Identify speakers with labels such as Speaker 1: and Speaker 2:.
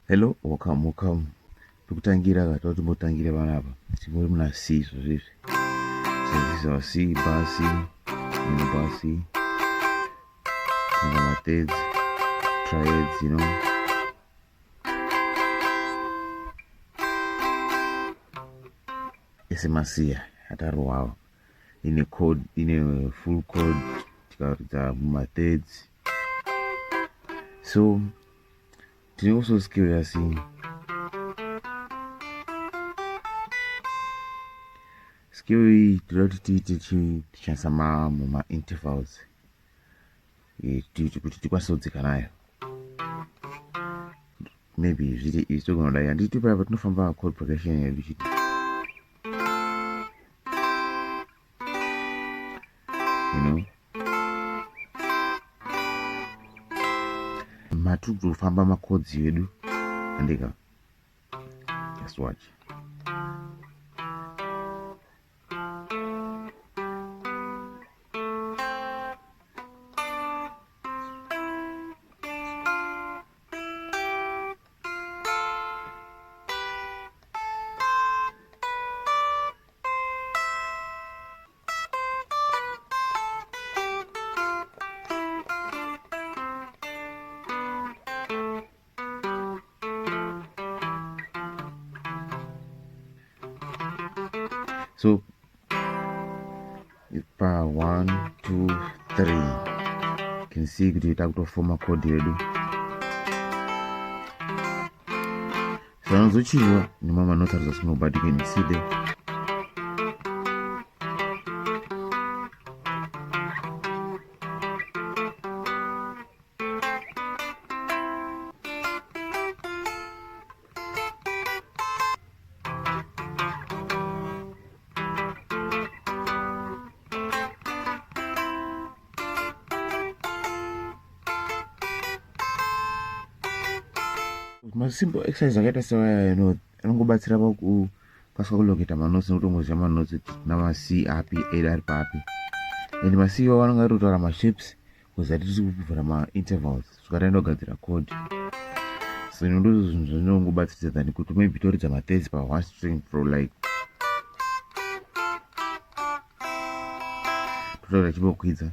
Speaker 1: Hello, welcome. Tukutangira katoti mbotangire vanapa. Timbori muna C izvozvi. So this is our C, basi, basi, thirds, triads, ese masiya atarowawo ine code, ine full code tikaridza mumathirds. So tine also skill yasi skill iyi toda kuti tichishandisa ma-intervals kuti tikwanise kudzika nayo. Maybe zviri izvi togona kudai handiti paya tinofamba code progression yedu chiti matiri kutofamba macodes edu andika just watch. So pa 1 2 3 you can see kuti takutofoma code yedu. So anozochiwa nemama notaridza small but you can see there. Simple exercise akaita sewaya anongobatsira pakukwanisa kuloketa manotsi nekutongoziva manotsi namasi api ari papi, and masi iwawo anenge ari kutaura mashapes kuziva kuti tiri kuvhura maintervals zvakataenda kugadzira code. So ndo zvinhu zvinongobatsiridza kuti maybe toridza mathirds pa1 string for like totaura chibokwidza